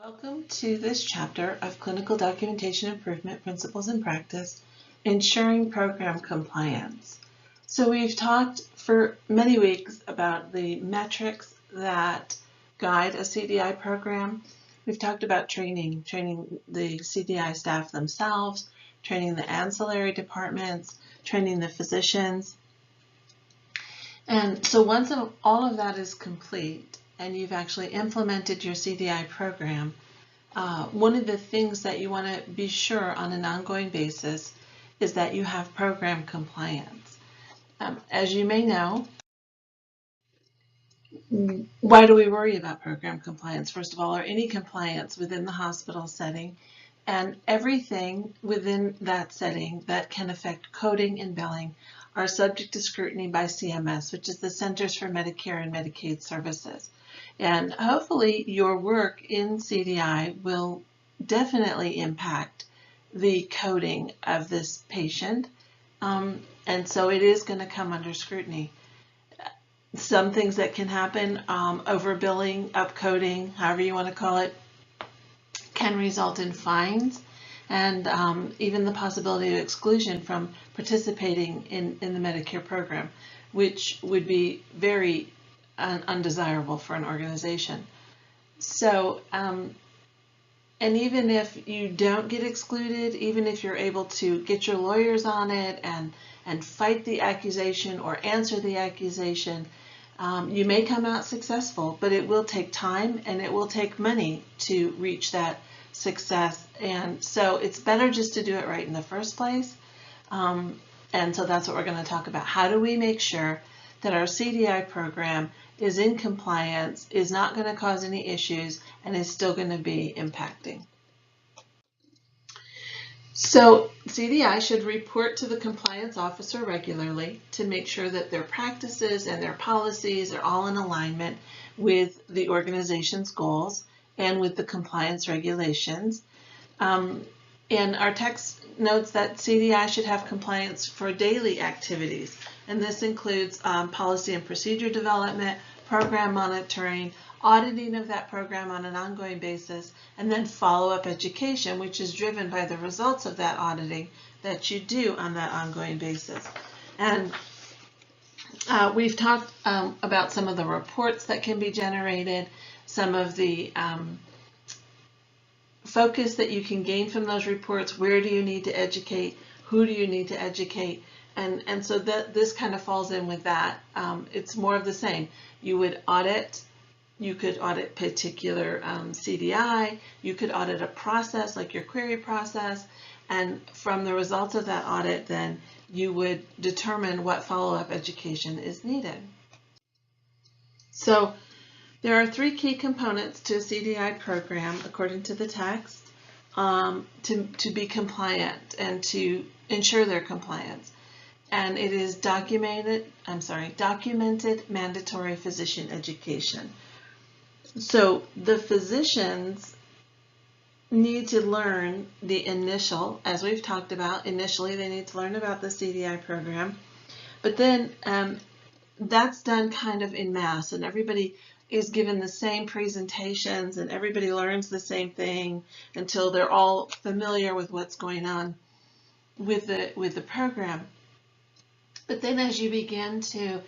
Welcome to this chapter of Clinical Documentation Improvement Principles and Practice, Ensuring Program Compliance. So we've talked for many weeks about the metrics that guide a CDI program. We've talked about training the CDI staff themselves, training the ancillary departments, training the physicians. And so once all of that is complete, and you've actually implemented your CDI program, one of the things that you want to be sure on an ongoing basis is that you have program compliance. As you may know, why do we worry about program compliance? First of all, or any compliance within the hospital setting, and everything within that setting that can affect coding and billing are subject to scrutiny by CMS, which is the Centers for Medicare and Medicaid Services. And hopefully your work in CDI will definitely impact the coding of this patient. And so it is going to come under scrutiny. Some things that can happen, overbilling, upcoding, however you want to call it, can result in fines and even the possibility of exclusion from participating in the Medicare program, which would be very undesirable for an organization. So, and even if you don't get excluded, even if you're able to get your lawyers on it and fight the accusation or answer the accusation, you may come out successful, but it will take time and it will take money to reach that success. And so it's better just to do it right in the first place. And so that's what we're going to talk about. How do we make sure that our CDI program is in compliance, is not going to cause any issues, and is still going to be impacting? So CDI should report to the compliance officer regularly to make sure that their practices and their policies are all in alignment with the organization's goals and with the compliance regulations. And our text notes that CDI should have compliance for daily activities, and this includes policy and procedure development, program monitoring, auditing of that program on an ongoing basis, and then follow-up education, which is driven by the results of that auditing that you do on that ongoing basis. And we've talked about some of the reports that can be generated, some of the focus that you can gain from those reports. Where do you need to educate? Who do you need to educate? And so that this kind of falls in with that. It's more of the same. You would audit. You could audit particular CDI. You could audit a process like your query process. And from the results of that audit, then you would determine what follow-up education is needed. So there are three key components to a CDI program, according to the text, to be compliant and to ensure their compliance. And it is documented mandatory physician education. So the physicians need to learn the initial, as we've talked about, initially they need to learn about the CDI program, but then that's done kind of en masse, and everybody is given the same presentations and everybody learns the same thing until they're all familiar with what's going on with the program. But then as you begin to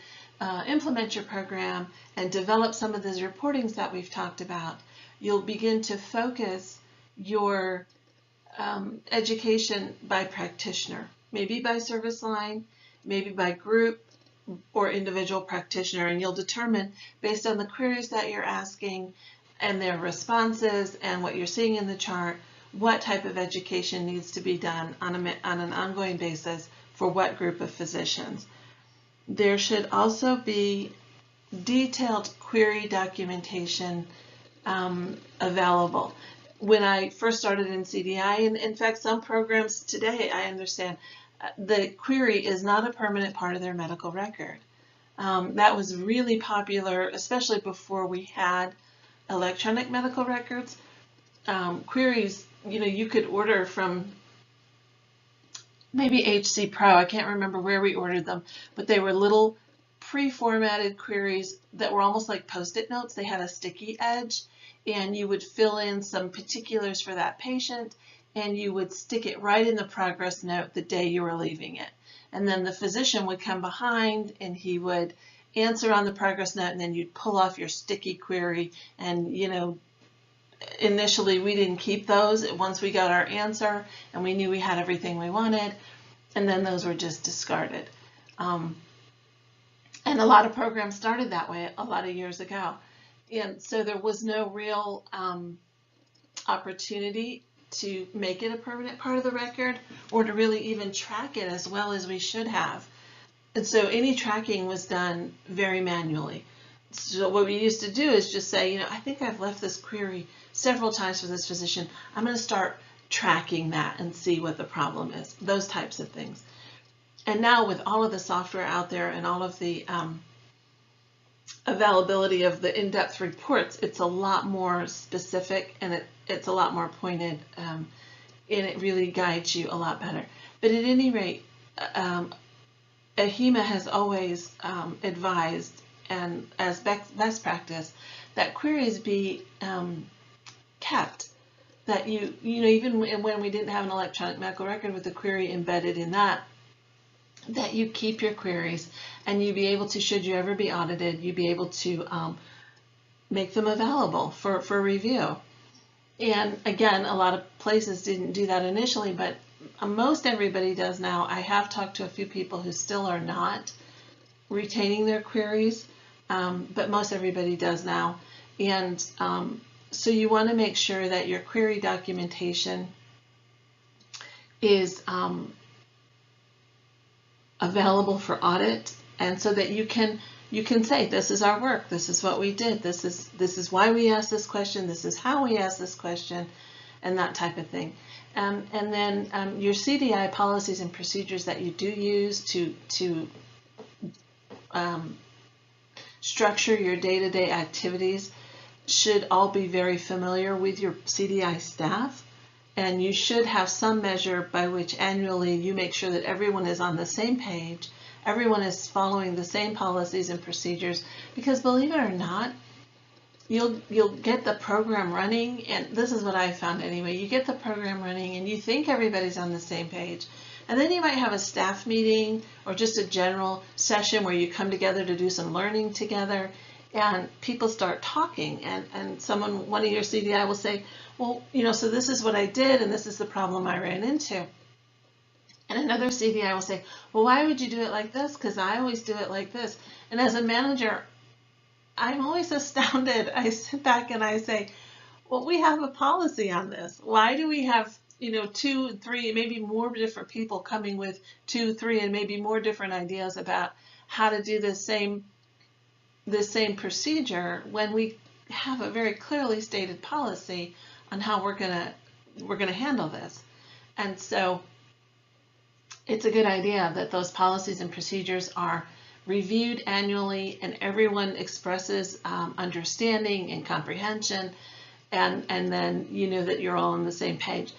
implement your program and develop some of those reportings that we've talked about, you'll begin to focus your education by practitioner, maybe by service line, maybe by group or individual practitioner, and you'll determine based on the queries that you're asking and their responses and what you're seeing in the chart what type of education needs to be done on an ongoing basis for what group of physicians. There should also be detailed query documentation available. When I first started in CDI, and in fact some programs today, I understand the query is not a permanent part of their medical record. That was really popular, especially before we had electronic medical records. Queries, you could order from maybe HC Pro, I can't remember where we ordered them, but they were little pre-formatted queries that were almost like Post-it notes. They had a sticky edge, and you would fill in some particulars for that patient, and you would stick it right in the progress note the day you were leaving it. And then the physician would come behind and he would answer on the progress note, and then you'd pull off your sticky query. And initially we didn't keep those once we got our answer and we knew we had everything we wanted, and then those were just discarded. And a lot of programs started that way a lot of years ago. And so there was no real opportunity to make it a permanent part of the record or to really even track it as well as we should have. And so any tracking was done very manually. So what we used to do is just say, I think I've left this query several times for this physician. I'm going to start tracking that and see what the problem is, those types of things. And now with all of the software out there and all of the availability of the in-depth reports, it's a lot more specific, and it's a lot more pointed, and it really guides you a lot better. But at any rate, AHIMA has always advised, and as best practice, that queries be kept. That even when we didn't have an electronic medical record with the query embedded in that you keep your queries, and you be able to, should you ever be audited, you be able to make them available for review. And again, a lot of places didn't do that initially, but most everybody does now. I have talked to a few people who still are not retaining their queries, but most everybody does now. And so you want to make sure that your query documentation is available for audit, and so that you can say, this is our work, this is what we did, this is why we asked this question, this is how we asked this question, and that type of thing. And then your CDI policies and procedures that you do use to structure your day-to-day activities should all be very familiar with your CDI staff. And you should have some measure by which annually you make sure that everyone is on the same page, everyone is following the same policies and procedures, because believe it or not, you'll get the program running, and this is what I found anyway, you get the program running and you think everybody's on the same page, and then you might have a staff meeting or just a general session where you come together to do some learning together, and people start talking, and one of your CDI will say, well, so this is what I did, and this is the problem I ran into. And another CDI will say, well, why would you do it like this? Because I always do it like this. And as a manager, I'm always astounded. I sit back and I say, well, we have a policy on this. Why do we have, 2, 3, maybe more different people coming with 2, 3, and maybe more different ideas about how to do this same procedure when we have a very clearly stated policy on how we're gonna handle this? And so it's a good idea that those policies and procedures are reviewed annually, and everyone expresses understanding and comprehension, and then that you're all on the same page.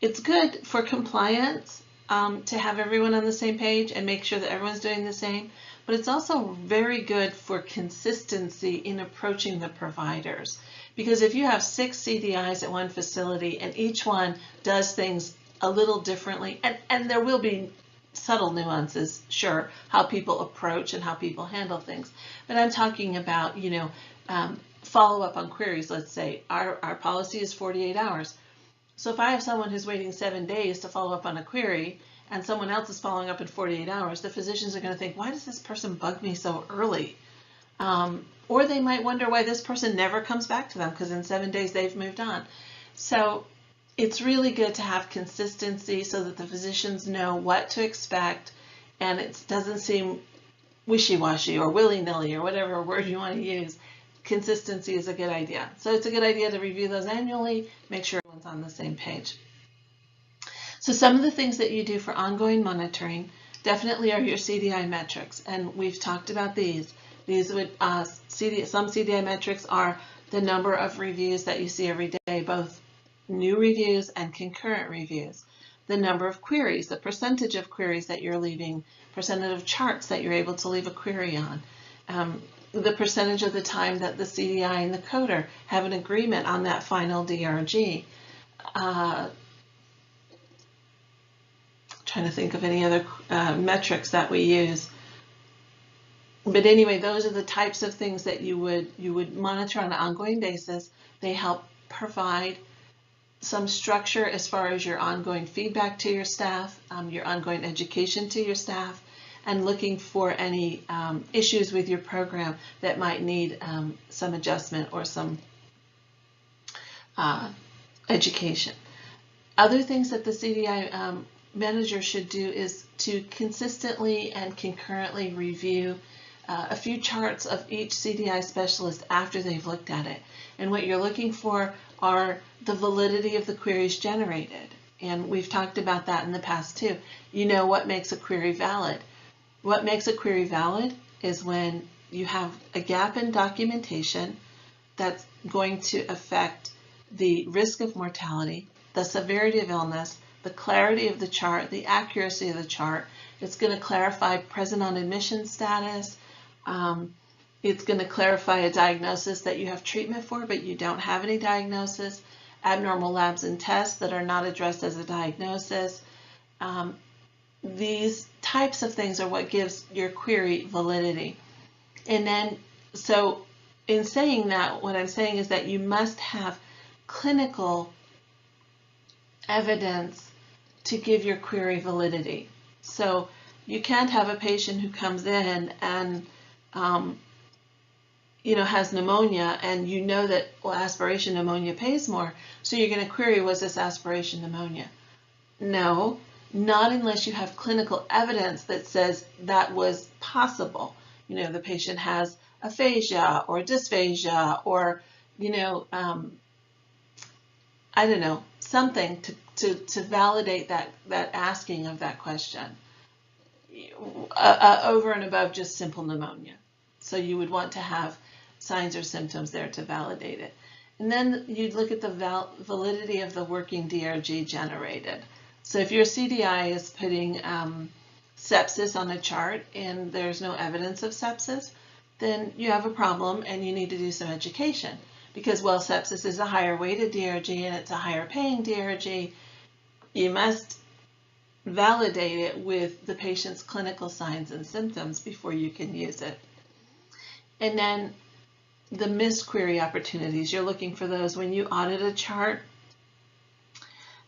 It's good for compliance to have everyone on the same page and make sure that everyone's doing the same, but it's also very good for consistency in approaching the providers. Because if you have 6 CDIs at one facility and each one does things a little differently, and there will be subtle nuances, sure, how people approach and how people handle things, but I'm talking about, follow up on queries. Let's say our policy is 48 hours. So if I have someone who's waiting 7 days to follow up on a query and someone else is following up in 48 hours, the physicians are going to think, why does this person bug me so early? Or they might wonder why this person never comes back to them, because in 7 days they've moved on. So it's really good to have consistency so that the physicians know what to expect, and it doesn't seem wishy-washy or willy-nilly or whatever word you want to use. Consistency is a good idea. So it's a good idea to review those annually, make sure everyone's on the same page. So some of the things that you do for ongoing monitoring definitely are your CDI metrics, and we've talked about these. These would some CDI metrics are the number of reviews that you see every day, both new reviews and concurrent reviews. The number of queries, the percentage of queries that you're leaving, percentage of charts that you're able to leave a query on. the percentage of the time that the CDI and the coder have an agreement on that final DRG. Trying to think of any other metrics that we use. But anyway, those are the types of things that you would monitor on an ongoing basis. They help provide some structure as far as your ongoing feedback to your staff, your ongoing education to your staff, and looking for any issues with your program that might need some adjustment or some education. Other things that the CDI manager should do is to consistently and concurrently review a few charts of each CDI specialist after they've looked at it. And what you're looking for are the validity of the queries generated. And we've talked about that in the past too. You know what makes a query valid. What makes a query valid is when you have a gap in documentation that's going to affect the risk of mortality, the severity of illness, the clarity of the chart, the accuracy of the chart. It's going to clarify present on admission status. It's going to clarify a diagnosis that you have treatment for, but you don't have any diagnosis, abnormal labs and tests that are not addressed as a diagnosis. These types of things are what gives your query validity. And then, so in saying that, what I'm saying is that you must have clinical evidence to give your query validity. So you can't have a patient who comes in and has pneumonia, and you know that, well, aspiration pneumonia pays more, so you're going to query, was this aspiration pneumonia? No, not unless you have clinical evidence that says that was possible. The patient has aphasia or dysphagia or, I don't know, something to validate that asking of that question over and above just simple pneumonia. So you would want to have signs or symptoms there to validate it. And then you'd look at the validity of the working DRG generated. So if your CDI is putting sepsis on a chart and there's no evidence of sepsis, then you have a problem and you need to do some education. Because, well, sepsis is a higher weighted DRG and it's a higher paying DRG, you must validate it with the patient's clinical signs and symptoms before you can use it. And then the missed query opportunities, you're looking for those when you audit a chart.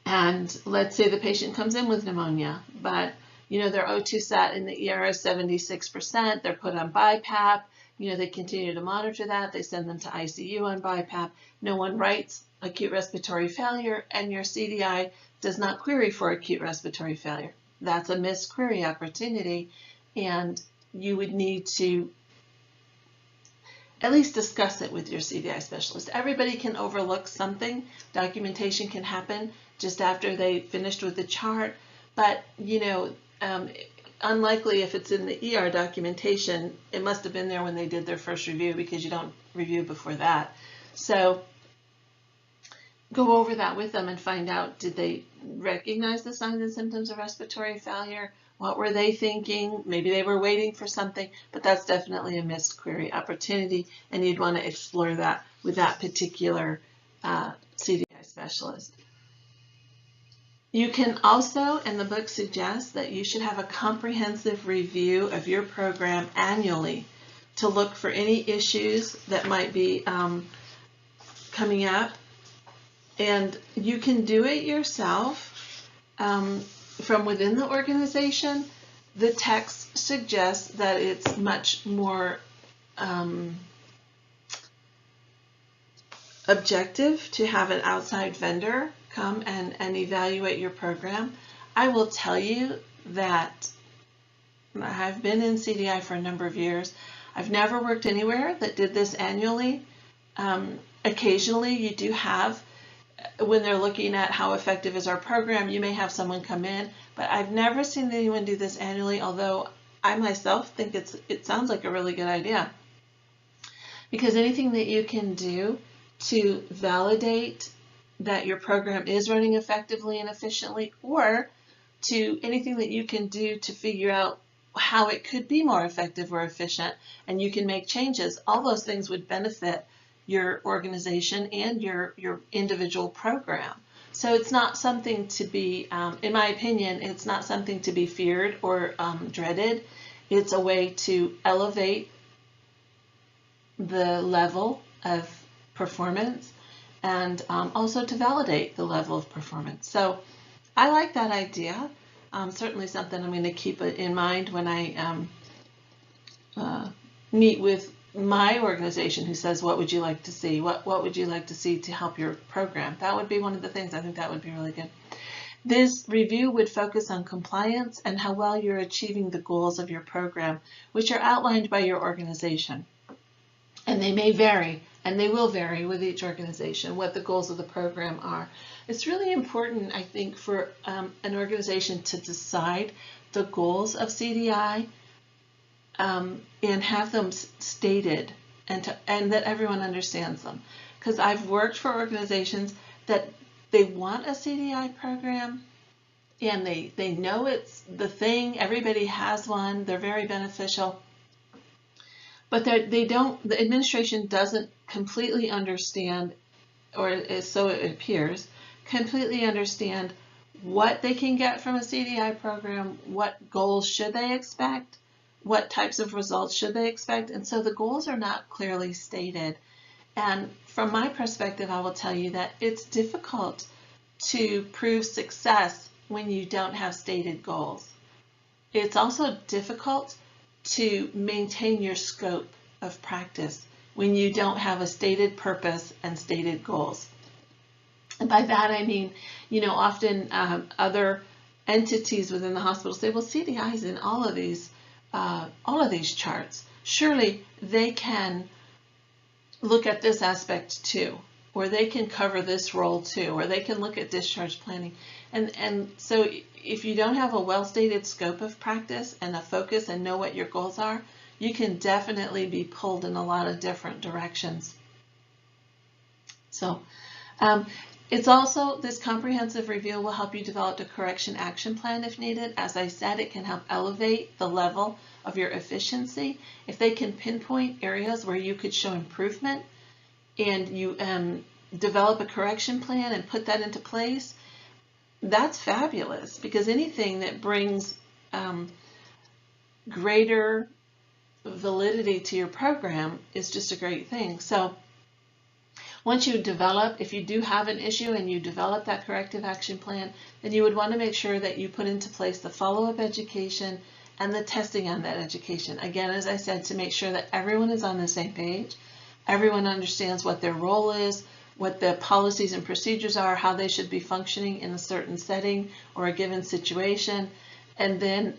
And let's say the patient comes in with pneumonia, but their O2 sat in the ER is 76%, they're put on BiPAP, they continue to monitor that, they send them to ICU on BiPAP, no one writes acute respiratory failure, and your CDI does not query for acute respiratory failure. That's a missed query opportunity, and you would need to at least discuss it with your CDI specialist. Everybody can overlook something. Documentation can happen just after they finished with the chart, but unlikely if it's in the ER documentation, it must have been there when they did their first review, because you don't review before that. So go over that with them and find out, did they recognize the signs and symptoms of respiratory failure? What were they thinking? Maybe they were waiting for something, but that's definitely a missed query opportunity, and you'd want to explore that with that particular CDI specialist. You can also, and the book suggests, that you should have a comprehensive review of your program annually to look for any issues that might be coming up. And you can do it yourself from within the organization. The text suggests that it's much more objective to have an outside vendor come and evaluate your program. I will tell you that I've been in CDI for a number of years. I've never worked anywhere that did this annually. Occasionally you do have, when they're looking at how effective is our program, you may have someone come in, but I've never seen anyone do this annually, although I myself think it sounds like a really good idea. Because anything that you can do to validate that your program is running effectively and efficiently, or to anything that you can do to figure out how it could be more effective or efficient, and you can make changes. All those things would benefit your organization and your individual program. So it's not something to be, in my opinion, it's not something to be feared or dreaded. It's a way to elevate the level of performance and also to validate the level of performance. So I like that idea. Certainly something I'm going to keep in mind when I meet with my organization who says, what would you like to see? What would you like to see to help your program? That would be one of the things. I think that would be really good. This review would focus on compliance and how well you're achieving the goals of your program, which are outlined by your organization. And they may vary, and they will vary with each organization, what the goals of the program are. It's really important, I think, for an organization to decide the goals of CDI and have them stated and that everyone understands them. Because I've worked for organizations that they want a CDI program and they know it's the thing, everybody has one, they're very beneficial, but the administration doesn't completely understand, or so it appears, completely understand what they can get from a CDI program, what goals should they expect, what types of results should they expect, and so the goals are not clearly stated. And from my perspective, I will tell you that it's difficult to prove success when you don't have stated goals. It's also difficult to maintain your scope of practice when you don't have a stated purpose and stated goals. And by that I mean, often other entities within the hospital say, well, CDI is in all of these charts. Surely they can look at this aspect too, or they can cover this role too, or they can look at discharge planning. And so if you don't have a well-stated scope of practice and a focus and know what your goals are, you can definitely be pulled in a lot of different directions. So it's also, this comprehensive review will help you develop a correction action plan if needed. As I said, it can help elevate the level of your efficiency. If they can pinpoint areas where you could show improvement and you develop a correction plan and put that into place, that's fabulous, because anything that brings greater validity to your program is just a great thing. So once you develop, if you do have an issue and you develop that corrective action plan, then you would want to make sure that you put into place the follow-up education and the testing on that education. Again, as I said, to make sure that everyone is on the same page, everyone understands what their role is, what the policies and procedures are, how they should be functioning in a certain setting or a given situation, and then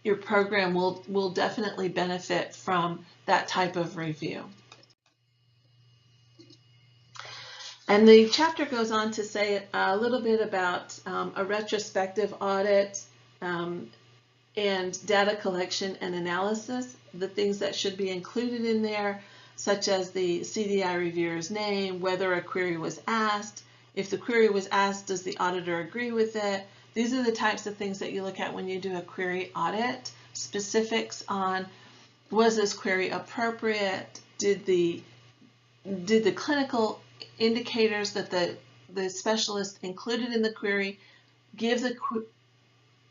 your program will definitely benefit from that type of review. And the chapter goes on to say a little bit about a retrospective audit and data collection and analysis, the things that should be included in there, such as the CDI reviewer's name, whether a query was asked. If the query was asked, does the auditor agree with it? These are the types of things that you look at when you do a query audit. Specifics on, was this query appropriate? Did the clinical indicators that the specialist included in the query give the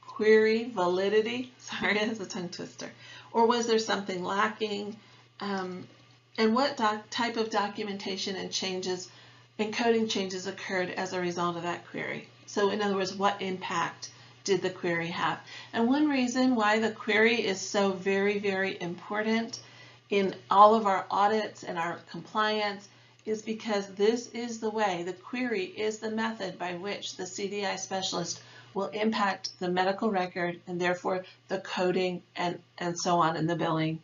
query validity? Sorry, that's a tongue twister. Or was there something lacking? And what type of documentation and changes and coding changes occurred as a result of that query? So in other words, what impact did the query have? And one reason why the query is so very, very important in all of our audits and our compliance is because this is the way, the query is the method by which the CDI specialist will impact the medical record and therefore the coding and so on in the billing.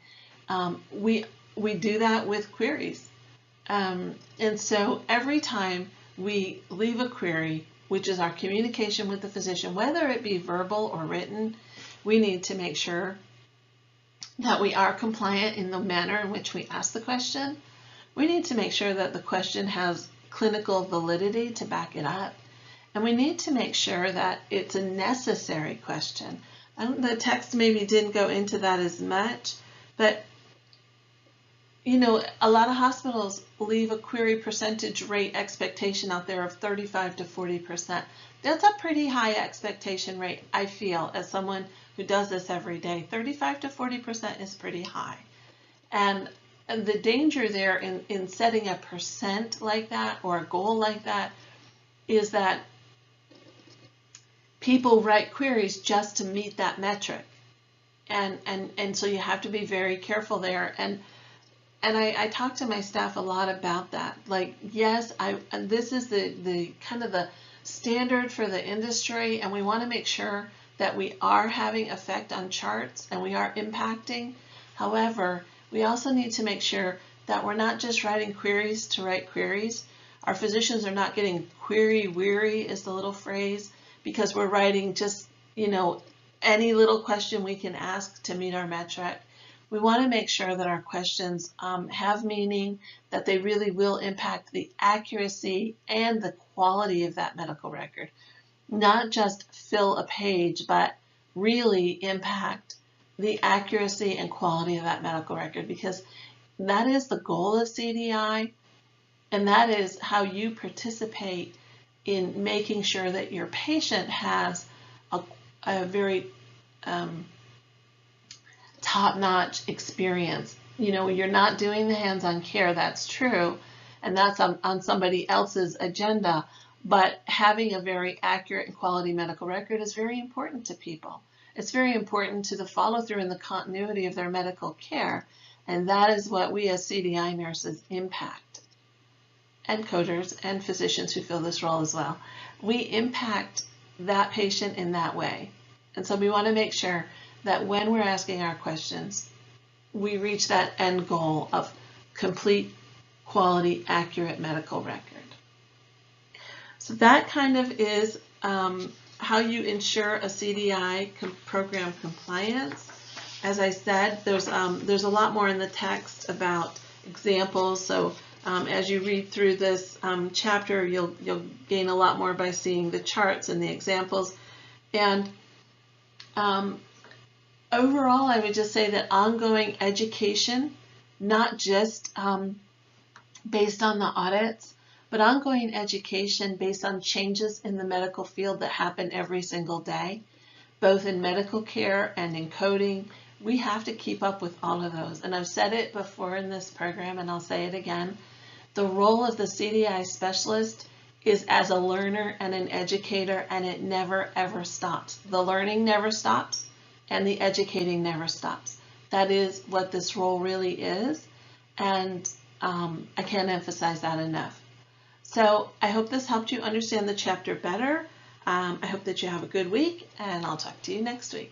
We do that with queries. And so every time we leave a query, which is our communication with the physician, whether it be verbal or written, we need to make sure that we are compliant in the manner in which we ask the question. We need to make sure that the question has clinical validity to back it up. And we need to make sure that it's a necessary question. The text maybe didn't go into that as much, but you know, a lot of hospitals leave a query percentage rate expectation out there of 35 to 40%. That's a pretty high expectation rate, I feel, as someone who does this every day. 35 to 40% is pretty high. And the danger there in setting a percent like that or a goal like that is that people write queries just to meet that metric. And so you have to be very careful there. And I talk to my staff a lot about that. Like, yes, this is the kind of the standard for the industry, and we want to make sure that we are having effect on charts and we are impacting. However, we also need to make sure that we're not just writing queries to write queries. Our physicians are not getting query weary, is the little phrase, because we're writing just, you know, any little question we can ask to meet our metric. We want to make sure that our questions have meaning, that they really will impact the accuracy and the quality of that medical record. Not just fill a page, but really impact the accuracy and quality of that medical record, because that is the goal of CDI, and that is how you participate in making sure that your patient has a very top-notch experience. You know, you're not doing the hands-on care, that's true, and that's on somebody else's agenda, but having a very accurate and quality medical record is very important to people. It's very important to the follow-through and the continuity of their medical care, and that is what we as CDI nurses impact, and coders and physicians who fill this role as well. We impact that patient in that way, and so we want to make sure that when we're asking our questions, we reach that end goal of complete, quality, accurate medical record. So that kind of is how you ensure a CDI program compliance. As I said, there's a lot more in the text about examples. So as you read through this chapter, you'll gain a lot more by seeing the charts and the examples. And overall, I would just say that ongoing education, not just based on the audits, but ongoing education based on changes in the medical field that happen every single day, both in medical care and in coding. We have to keep up with all of those. And I've said it before in this program, and I'll say it again. The role of the CDI specialist is as a learner and an educator, and it never, ever stops. The learning never stops, and the educating never stops. That is what this role really is, and I can't emphasize that enough. So I hope this helped you understand the chapter better. I hope that you have a good week, and I'll talk to you next week.